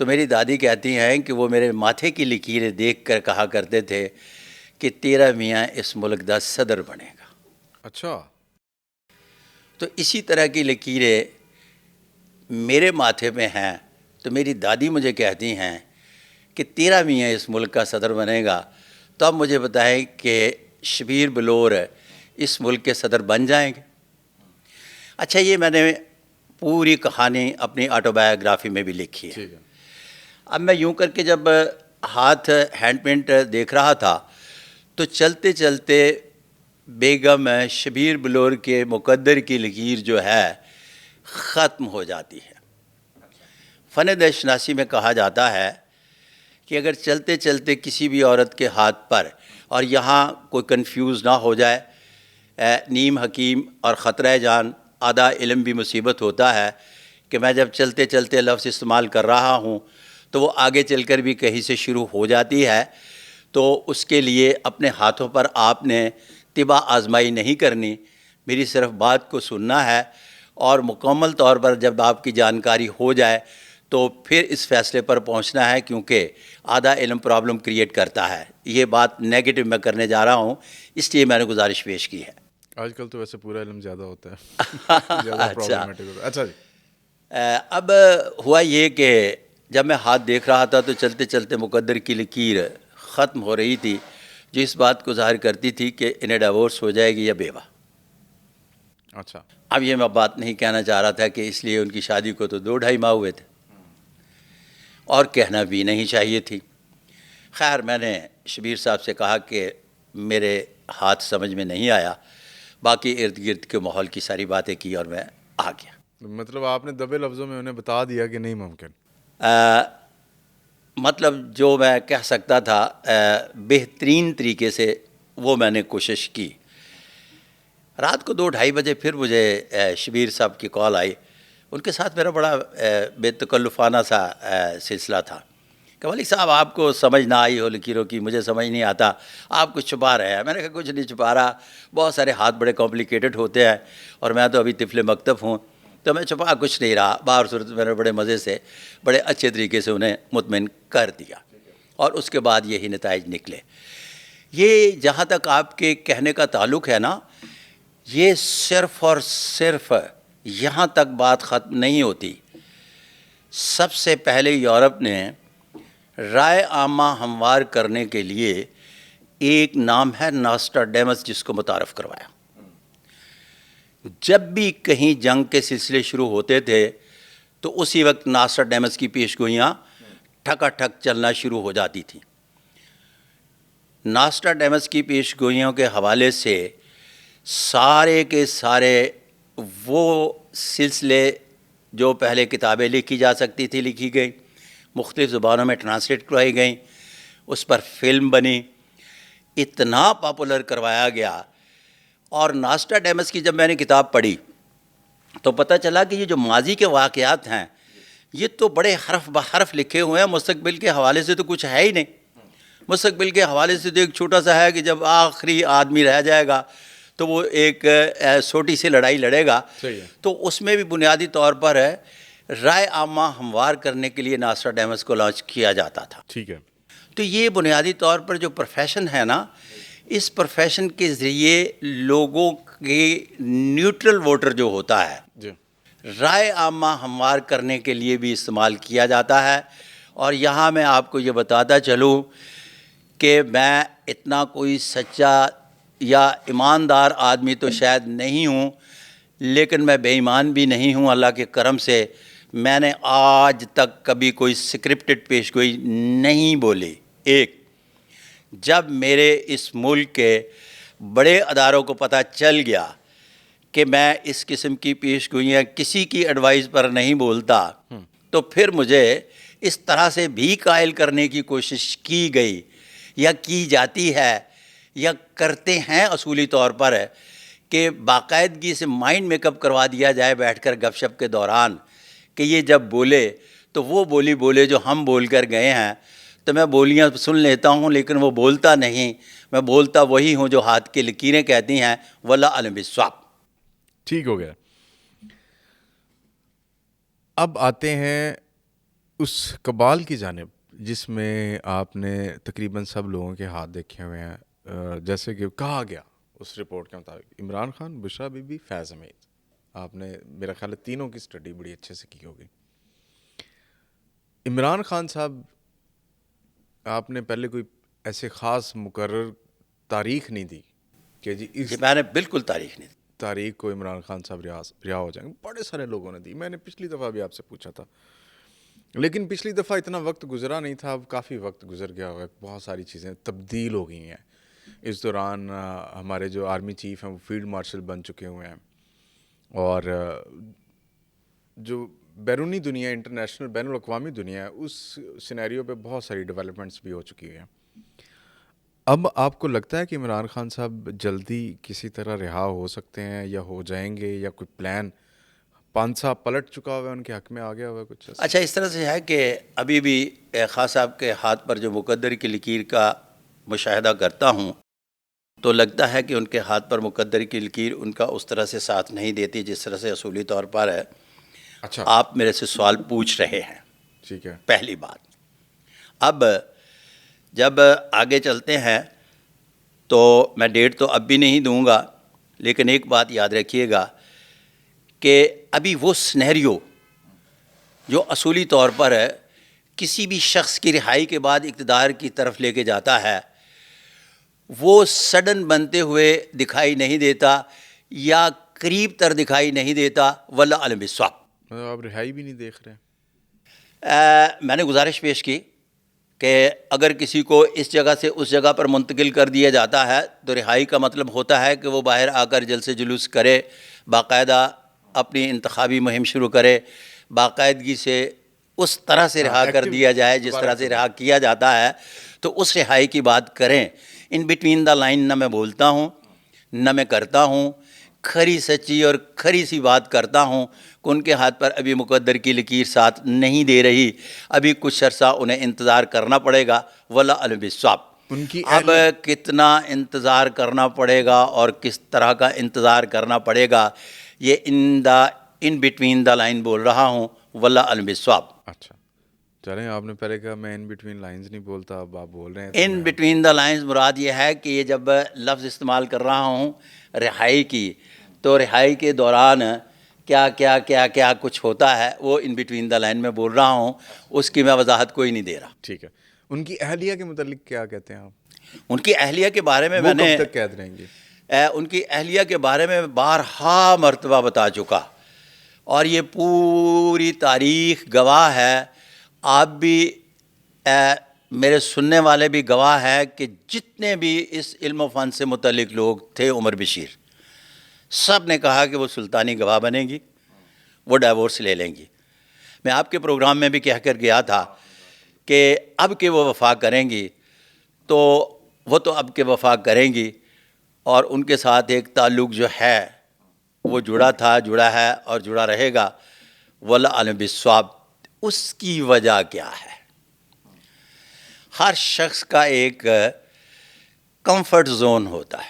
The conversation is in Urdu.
تو میری دادی کہتی ہیں کہ وہ میرے ماتھے کی لکیریں دیکھ کر کہا کرتے تھے کہ تیرا میاں اس ملک دا صدر بنے گا. اچھا. تو اسی طرح کی لکیریں میرے ماتھے میں ہیں. تو میری دادی مجھے کہتی ہیں کہ تیرا میاں اس ملک کا صدر بنے گا. تو اب مجھے بتائیں کہ شبیر بلور اس ملک کے صدر بن جائیں گے. اچھا، یہ میں نے پوری کہانی اپنی آٹو بایوگرافی میں بھی لکھی ہے. ٹھیک ہے. اب میں یوں کر کے جب ہاتھ ہینڈ پرنٹ دیکھ رہا تھا تو چلتے چلتے بیگم شبیر بلور کے مقدر کی لکیر جو ہے ختم ہو جاتی ہے. فن دہشت شناسی میں کہا جاتا ہے کہ اگر چلتے چلتے کسی بھی عورت کے ہاتھ پر، اور یہاں کوئی کنفیوز نہ ہو جائے، نیم حکیم اور خطرہ جان آدھا علم بھی مصیبت ہوتا ہے کہ میں جب چلتے چلتے لفظ استعمال کر رہا ہوں تو وہ آگے چل کر بھی کہیں سے شروع ہو جاتی ہے. تو اس کے لیے اپنے ہاتھوں پر آپ نے طبع آزمائی نہیں کرنی، میری صرف بات کو سننا ہے، اور مکمل طور پر جب آپ کی جانکاری ہو جائے تو پھر اس فیصلے پر پہنچنا ہے، کیونکہ آدھا علم پرابلم کریٹ کرتا ہے. یہ بات نیگیٹو میں کرنے جا رہا ہوں، اس لیے میں نے گزارش پیش کی ہے. آج کل تو ویسے پورا علم زیادہ ہوتا ہے. زیادہ اچھا. پرابلمٹک ہوتا ہے. اچھا جی. اب ہوا یہ کہ جب میں ہاتھ دیکھ رہا تھا تو چلتے چلتے مقدر کی لکیر ختم ہو رہی تھی، جو اس بات کو ظاہر کرتی تھی کہ انہیں ڈیورس ہو جائے گی یا بیوہ. اچھا. اب یہ میں بات نہیں کہنا چاہ رہا تھا کہ اس لیے ان کی شادی کو تو 2-2.5 ماہ ہوئے تھے، اور کہنا بھی نہیں چاہیے تھی. خیر، میں نے شبیر صاحب سے کہا کہ میرے ہاتھ سمجھ میں نہیں آیا. باقی ارد گرد کے ماحول کی ساری باتیں کی اور میں آ گیا. مطلب آپ نے دبے لفظوں میں انہیں بتا دیا کہ نہیں ممکن. مطلب جو میں کہہ سکتا تھا بہترین طریقے سے وہ میں نے کوشش کی. رات کو 2-2:30 بجے پھر مجھے شبیر صاحب کی کال آئی. ان کے ساتھ میرا بڑا بے تکلفانہ سا سلسلہ تھا کہ ولی صاحب آپ کو سمجھ نہ آئی ہو لکیروں کی، مجھے سمجھ نہیں آتا، آپ کچھ چھپا رہے ہیں. میں نے کہا کچھ نہیں چھپا رہا، بہت سارے ہاتھ بڑے کمپلیکیٹڈ ہوتے ہیں اور میں تو ابھی طفل مکتب ہوں، تو میں چھپا کچھ نہیں رہا. باہر صورت میں نے بڑے مزے سے بڑے اچھے طریقے سے انہیں مطمئن کر دیا، اور اس کے بعد یہی نتائج نکلے. یہ جہاں تک آپ کے کہنے کا تعلق ہے نا، یہ صرف اور صرف یہاں تک بات ختم نہیں ہوتی. سب سے پہلے یورپ نے رائے عامہ ہموار کرنے کے لیے ایک نام ہے ناسٹراڈیمس، جس کو متعارف کروایا. جب بھی کہیں جنگ کے سلسلے شروع ہوتے تھے تو اسی وقت ناسٹراڈیمس کی پیش گوئیاں ٹھکا ٹھک چلنا شروع ہو جاتی تھیں. ناسٹراڈیمس کی پیش گوئیوں کے حوالے سے سارے کے سارے وہ سلسلے جو پہلے کتابیں لکھی جا سکتی تھی لکھی گئیں، مختلف زبانوں میں ٹرانسلیٹ کروائی گئیں، اس پر فلم بنی، اتنا پاپولر کروایا گیا. اور ناسٹراڈیمس کی جب میں نے کتاب پڑھی تو پتہ چلا کہ یہ جو ماضی کے واقعات ہیں یہ تو بڑے حرف بحرف لکھے ہوئے ہیں، مستقبل کے حوالے سے تو کچھ ہے ہی نہیں. مستقبل کے حوالے سے تو ایک چھوٹا سا ہے کہ جب آخری آدمی رہ جائے گا تو وہ ایک چھوٹی سی لڑائی لڑے گا. تو اس میں بھی بنیادی طور پر رائے عامہ ہموار کرنے کے لیے ناسٹراڈیمس کو لانچ کیا جاتا تھا. ٹھیک ہے. تو یہ بنیادی طور پر جو پروفیشن ہے نا، اس پروفیشن کے ذریعے لوگوں کے نیوٹرل ووٹر جو ہوتا ہے جی. رائے عامہ ہموار کرنے کے لیے بھی استعمال کیا جاتا ہے. اور یہاں میں آپ کو یہ بتاتا چلوں کہ میں اتنا کوئی سچا یا ایماندار آدمی تو شاید نہیں ہوں، لیکن میں بے ایمان بھی نہیں ہوں. اللہ کے کرم سے میں نے آج تک کبھی کوئی سکرپٹڈ پیش گوئی نہیں بولی. ایک جب میرے اس ملک کے بڑے اداروں کو پتہ چل گیا کہ میں اس قسم کی پیش گوئیاں کسی کی ایڈوائز پر نہیں بولتا، تو پھر مجھے اس طرح سے بھی قائل کرنے کی کوشش کی گئی یا کی جاتی ہے یا کرتے ہیں اصولی طور پر کہ باقاعدگی سے مائنڈ میک اپ کروا دیا جائے بیٹھ کر گپ شپ کے دوران کہ یہ جب بولے تو وہ بولی بولے جو ہم بول کر گئے ہیں. تو میں بولیاں سن لیتا ہوں لیکن وہ بولتا نہیں، میں بولتا وہی ہوں جو ہاتھ کی لکیریں کہتی ہیں. واللہ علم بالصواب. ٹھیک ہو گیا. اب آتے ہیں اس کبال کی جانب جس میں آپ نے تقریباً سب لوگوں کے ہاتھ دیکھے ہوئے ہیں، جیسے کہ کہا گیا اس رپورٹ کے مطابق عمران خان، بشرا بی بی، فیض حمید، آپ نے میرا خیال ہے تینوں کی اسٹڈی بڑی اچھے سے کی ہوگی. عمران خان صاحب، آپ نے پہلے کوئی ایسے خاص مقرر تاریخ نہیں دی کہ جی اس میں نے بالکل تاریخ نہیں دی. تاریخ کو عمران خان صاحب رہا ہو جائیں گے. بڑے سارے لوگوں نے دی. میں نے پچھلی دفعہ بھی آپ سے پوچھا تھا، لیکن پچھلی دفعہ اتنا وقت گزرا نہیں تھا. اب کافی وقت گزر گیا ہوا ہے، بہت ساری چیزیں تبدیل ہو گئی ہیں. اس دوران ہمارے جو آرمی چیف ہیں وہ فیلڈ مارشل بن چکے ہوئے ہیں، اور جو بیرونی دنیا، انٹرنیشنل بین الاقوامی دنیا ہے، اس سینیریو پہ بہت ساری ڈیولپمنٹس بھی ہو چکی ہیں. اب آپ کو لگتا ہے کہ عمران خان صاحب جلدی کسی طرح رہا ہو سکتے ہیں یا ہو جائیں گے، یا کوئی پلان پانسا پلٹ چکا ہوا ہے، ان کے حق میں آ گیا ہوا ہے کچھ ایسا؟ اچھا، اس طرح سے ہے کہ ابھی بھی خان صاحب کے ہاتھ پر جو مقدر کی لکیر کا مشاہدہ کرتا ہوں تو لگتا ہے کہ ان کے ہاتھ پر مقدر کی لکیر ان کا اس طرح سے ساتھ نہیں دیتی جس طرح سے اصولی طور پر ہے. اچھا، آپ میرے سے سوال پوچھ رہے ہیں، ٹھیک ہے. پہلی بات. اب جب آگے چلتے ہیں تو میں ڈیٹ تو اب بھی نہیں دوں گا، لیکن ایک بات یاد رکھیے گا کہ ابھی وہ سنیریو جو اصولی طور پر ہے کسی بھی شخص کی رہائی کے بعد اقتدار کی طرف لے کے جاتا ہے، وہ سڈن بنتے ہوئے دکھائی نہیں دیتا یا قریب تر دکھائی نہیں دیتا. واللہ علم بالصواب. آپ رہائی بھی نہیں دیکھ رہے؟ میں نے گزارش پیش کی کہ اگر کسی کو اس جگہ سے اس جگہ پر منتقل کر دیا جاتا ہے تو رہائی کا مطلب ہوتا ہے کہ وہ باہر آ کر جلسے جلوس کرے، باقاعدہ اپنی انتخابی مہم شروع کرے، باقاعدگی سے اس طرح سے رہا کر دیا جائے جس طرح سے رہا کیا جاتا ہے، تو اس رہائی کی بات کریں. ان بٹوین دا لائن نہ میں بولتا ہوں نہ میں کرتا ہوں. کھری سچی اور کھری سی بات کرتا ہوں کہ ان کے ہاتھ پر ابھی مقدر کی لکیر ساتھ نہیں دے رہی. ابھی کچھ عرصہ انہیں انتظار کرنا پڑے گا. واللہ علم بالصواب. ان کی اب کتنا انتظار کرنا پڑے گا اور کس طرح کا انتظار کرنا پڑے گا، یہ ان بٹوین دا لائن بول رہا ہوں. واللہ علم بالصواب. اچھا چلیں، آپ نے پہلے کہا میں ان بٹوین لائنز نہیں بولتا، اب آپ بول رہے ہیں. ان بٹوین دا لائنز مراد یہ ہے کہ یہ جب لفظ استعمال کر رہا ہوں رہائی کی، تو رہائی کے دوران کیا کیا کیا کیا کچھ ہوتا ہے وہ ان بٹوین دا لائن میں بول رہا ہوں. اس کی میں وضاحت کوئی نہیں دے رہا. ٹھیک ہے. ان کی اہلیہ کے متعلق کیا کہتے ہیں آپ؟ ان کی اہلیہ کے بارے میں وہ میں نے کب تک قید رہیں گے؟ ان کی اہلیہ کے بارے میں بارہا مرتبہ بتا چکا، اور یہ پوری تاریخ گواہ ہے. آپ بھی میرے سننے والے بھی گواہ ہے کہ جتنے بھی اس علم و فن سے متعلق لوگ تھے، عمر بشیر، سب نے کہا کہ وہ سلطانی گواہ بنے گی، وہ ڈائیورس لے لیں گی. میں آپ کے پروگرام میں بھی کہہ کر گیا تھا کہ اب کہ وہ وفا کریں گی تو وہ تو اب کہ وفا کریں گی، اور ان کے ساتھ ایک تعلق جو ہے وہ جڑا تھا، جڑا ہے اور جڑا رہے گا. واللہ علم بالصواب. اس کی وجہ کیا ہے؟ ہر شخص کا ایک کمفرٹ زون ہوتا ہے.